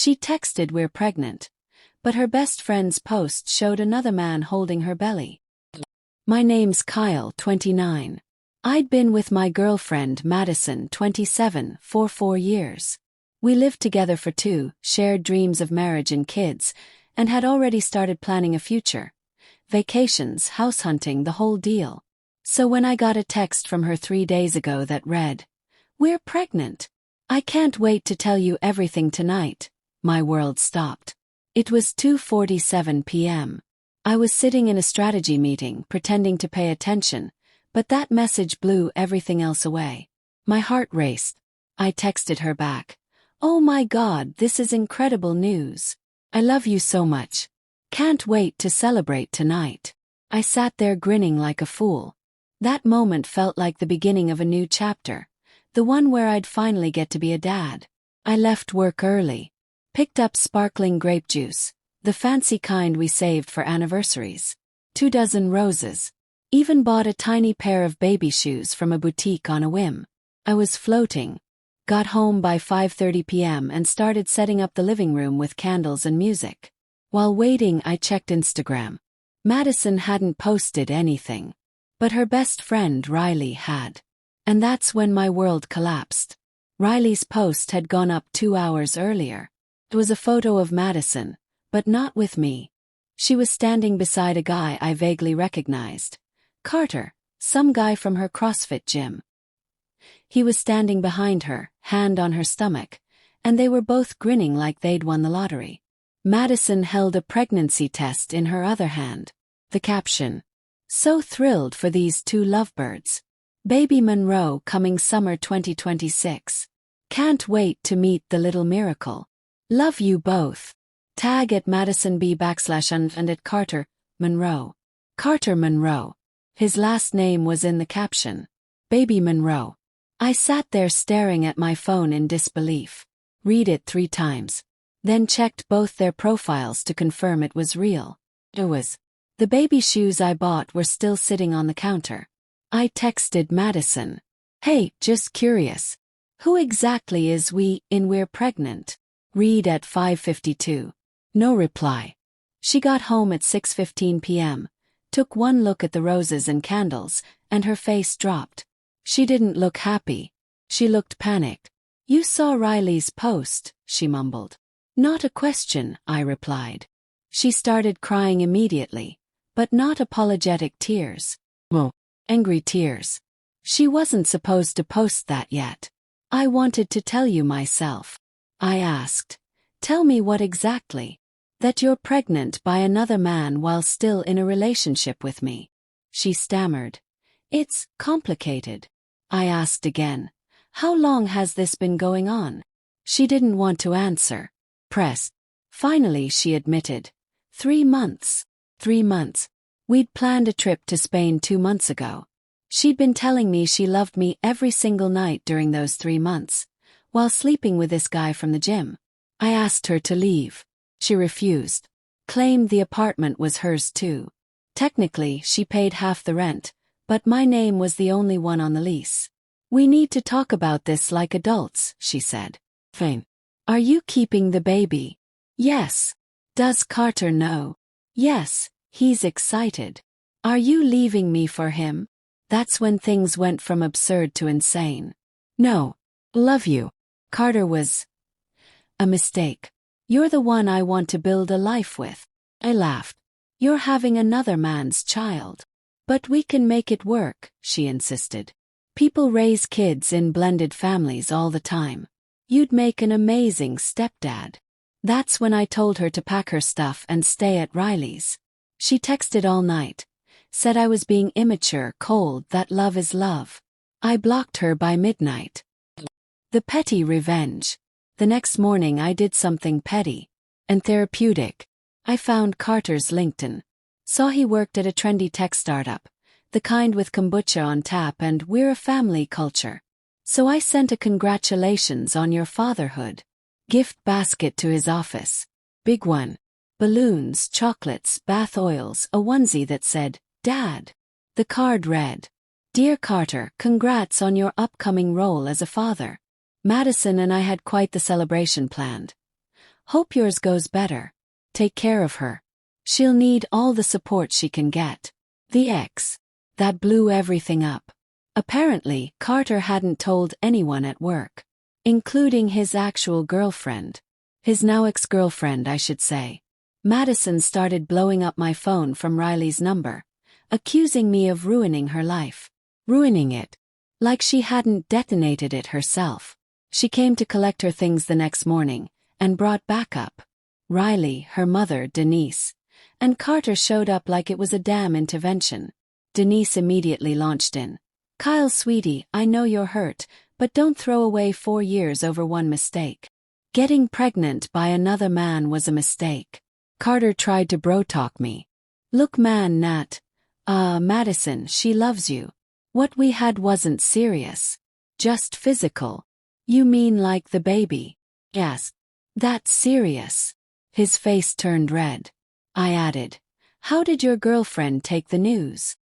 She texted we're pregnant, but her best friend's post showed another man holding her belly. My name's Kyle, 29. I'd been with my girlfriend Madison, 27, for 4 years. We lived together for 2, shared dreams of marriage and kids, and had already started planning a future. Vacations, house hunting, the whole deal. So when I got a text from her 3 days ago that read, "We're pregnant. I can't wait to tell you everything tonight," my world stopped. It was 2:47 p.m. I was sitting in a strategy meeting, pretending to pay attention, but that message blew everything else away. My heart raced. I texted her back. "Oh my God, this is incredible news. I love you so much. Can't wait to celebrate tonight." I sat there grinning like a fool. That moment felt like the beginning of a new chapter, the one where I'd finally get to be a dad. I left work early, picked up sparkling grape juice, the fancy kind we saved for anniversaries, 24 roses, even bought a tiny pair of baby shoes from a boutique on a whim. I was floating. Got home by 5:30 p.m. and started setting up the living room with candles and music. While waiting, I checked Instagram. Madison hadn't posted anything, but her best friend Riley had. And that's when my world collapsed. Riley's post had gone up 2 hours earlier. It was a photo of Madison, but not with me. She was standing beside a guy I vaguely recognized. Carter, some guy from her CrossFit gym. He was standing behind her, hand on her stomach, and they were both grinning like they'd won the lottery. Madison held a pregnancy test in her other hand. The caption: "So thrilled for these 2 lovebirds. Baby Monroe coming summer 2026. Can't wait to meet the little miracle. Love you both. Tag at Madison B / and at Carter Monroe. Carter Monroe. His last name was in the caption. Baby Monroe." I sat there staring at my phone in disbelief. Read it 3 times. Then checked both their profiles to confirm it was real. It was. The baby shoes I bought were still sitting on the counter. I texted Madison. "Hey, just curious. Who exactly is we're pregnant?" Read at 5:52. No reply. She got home at 6:15 p.m., took one look at the roses and candles, and her face dropped. She didn't look happy. She looked panicked. "You saw Riley's post," she mumbled. "Not a question," I replied. She started crying immediately, but not apologetic tears. Oh, angry tears. She wasn't supposed to post that yet. "I wanted to tell you myself." I asked. "Tell me what exactly?" "That you're pregnant by another man while still in a relationship with me." She stammered. "It's complicated." I asked again. "How long has this been going on?" She didn't want to answer. Pressed. Finally she admitted. 3 months. 3 months. We'd planned a trip to Spain 2 months ago. She'd been telling me she loved me every single night during those 3 months, while sleeping with this guy from the gym. I asked her to leave. She refused. Claimed the apartment was hers too. Technically, she paid half the rent, but my name was the only one on the lease. "We need to talk about this like adults," she said. "Fine. Are you keeping the baby?" "Yes." "Does Carter know?" "Yes, he's excited." "Are you leaving me for him?" That's when things went from absurd to insane. "No. Love you." Carter was a mistake. "You're the one I want to build a life with." I laughed. "You're having another man's child." "But we can make it work," she insisted. "People raise kids in blended families all the time. You'd make an amazing stepdad." That's when I told her to pack her stuff and stay at Riley's. She texted all night. Said I was being immature, cold, that love is love. I blocked her by midnight. The petty revenge. The next morning I did something petty and therapeutic. I found Carter's LinkedIn. Saw he worked at a trendy tech startup, the kind with kombucha on tap and "we're a family" culture. So I sent a "congratulations on your fatherhood" gift basket to his office. Big one. Balloons, chocolates, bath oils, a onesie that said, "Dad." The card read, "Dear Carter, congrats on your upcoming role as a father. Madison and I had quite the celebration planned. Hope yours goes better. Take care of her. She'll need all the support she can get. The ex. That blew everything up. Apparently, Carter hadn't told anyone at work, including his actual girlfriend. His now ex-girlfriend, I should say. Madison started blowing up my phone from Riley's number, accusing me of ruining her life. Ruining it. Like she hadn't detonated it herself. She came to collect her things the next morning, and brought backup. Riley, her mother, Denise, and Carter showed up like it was a damn intervention. Denise immediately launched in. Kyle, sweetie, I know you're hurt, but don't throw away 4 years over one mistake. Getting pregnant by another man was a mistake. Carter tried to bro-talk me. Look man, Nat. Madison, she loves you. What we had wasn't serious. Just physical. You mean like the baby? Yes. That's serious. His face turned red. I added, how did your girlfriend take the news?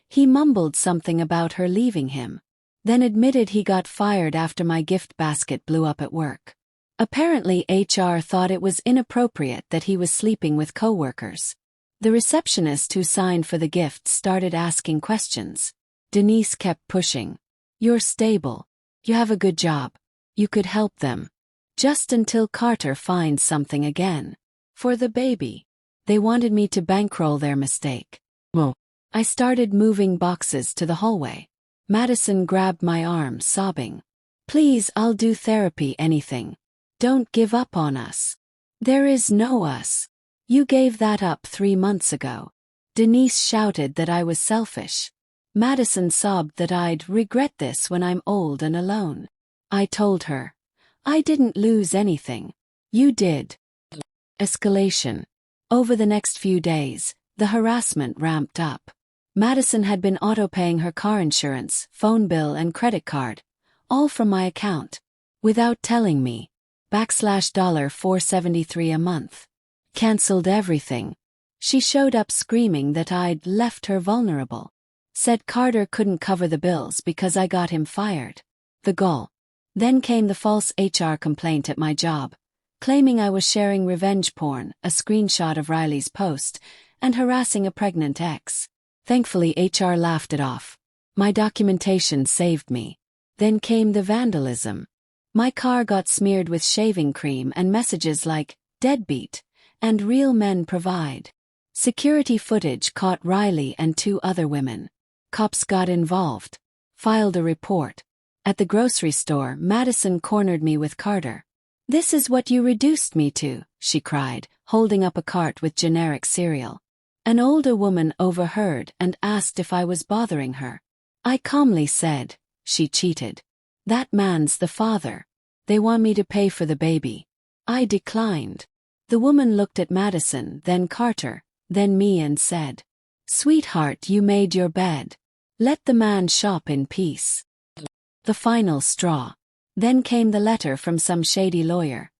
He mumbled something about her leaving him, then admitted he got fired after my gift basket blew up at work. Apparently HR thought it was inappropriate that he was sleeping with coworkers. The receptionist who signed for the gift started asking questions. Denise kept pushing. You're stable. You have a good job. You could help them. Just until Carter finds something again. For the baby. They wanted me to bankroll their mistake. Well, I started moving boxes to the hallway. Madison grabbed my arm, sobbing. Please, I'll do therapy, anything. Don't give up on us. There is no us. You gave that up 3 months ago. Denise shouted that I was selfish. Madison sobbed that I'd regret this when I'm old and alone. I told her. I didn't lose anything. You did. Escalation. Over the next few days, the harassment ramped up. Madison had been auto-paying her car insurance, phone bill and credit card, all from my account, without telling me. $473 a month. Cancelled everything. She showed up screaming that I'd left her vulnerable. Said Carter couldn't cover the bills because I got him fired. The gall. Then came the false HR complaint at my job, claiming I was sharing revenge porn, a screenshot of Riley's post, and harassing a pregnant ex. Thankfully HR laughed it off. My documentation saved me. Then came the vandalism. My car got smeared with shaving cream and messages like, deadbeat, and real men provide. Security footage caught Riley and 2 other women. Cops got involved. Filed a report. At the grocery store, Madison cornered me with Carter. This is what you reduced me to, she cried, holding up a cart with generic cereal. An older woman overheard and asked if I was bothering her. I calmly said, she cheated. That man's the father. They want me to pay for the baby. I declined. The woman looked at Madison, then Carter, then me and said, Sweetheart, you made your bed. Let the man shop in peace. The final straw. Then came the letter from some shady lawyer.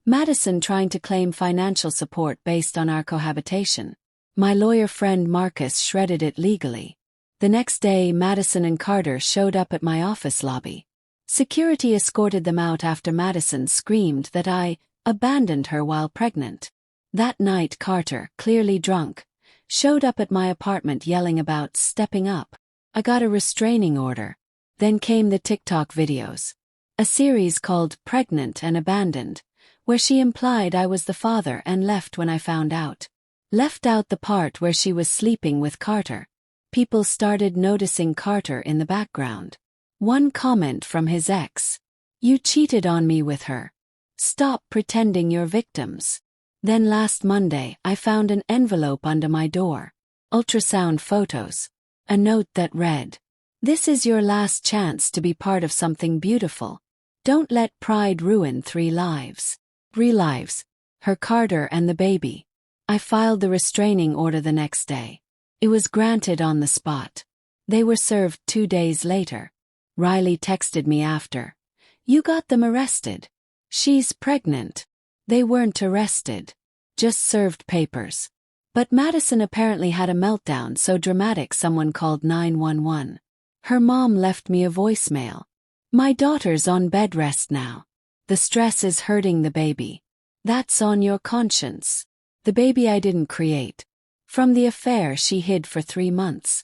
Madison trying to claim financial support based on our cohabitation. My lawyer friend Marcus shredded it legally. The next day, Madison and Carter showed up at my office lobby. Security escorted them out after Madison screamed that I abandoned her while pregnant. That night Carter, clearly drunk, showed up at my apartment yelling about stepping up. I got a restraining order. Then came the TikTok videos. A series called Pregnant and Abandoned, where she implied I was the father and left when I found out. Left out the part where she was sleeping with Carter. People started noticing Carter in the background. One comment from his ex. You cheated on me with her. Stop pretending you're victims. Then last Monday I found an envelope under my door. Ultrasound photos. A note that read, This is your last chance to be part of something beautiful. Don't let pride ruin 3 lives. 3 lives. Her Carter and the baby. I filed the restraining order the next day. It was granted on the spot. They were served 2 days later. Riley texted me after. You got them arrested. She's pregnant. They weren't arrested. Just served papers. But Madison apparently had a meltdown so dramatic someone called 911. Her mom left me a voicemail. My daughter's on bed rest now. The stress is hurting the baby. That's on your conscience. The baby I didn't create. From the affair she hid for 3 months.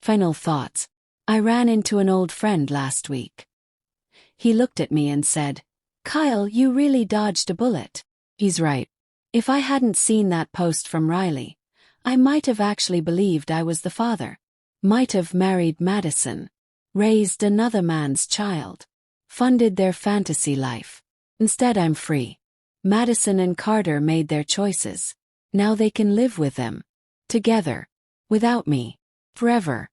Final thoughts. I ran into an old friend last week. He looked at me and said, "Kyle, you really dodged a bullet." He's right. If I hadn't seen that post from Riley, I might have actually believed I was the father. Might have married Madison. Raised another man's child. Funded their fantasy life. Instead I'm free. Madison and Carter made their choices. Now they can live with them. Together. Without me. Forever.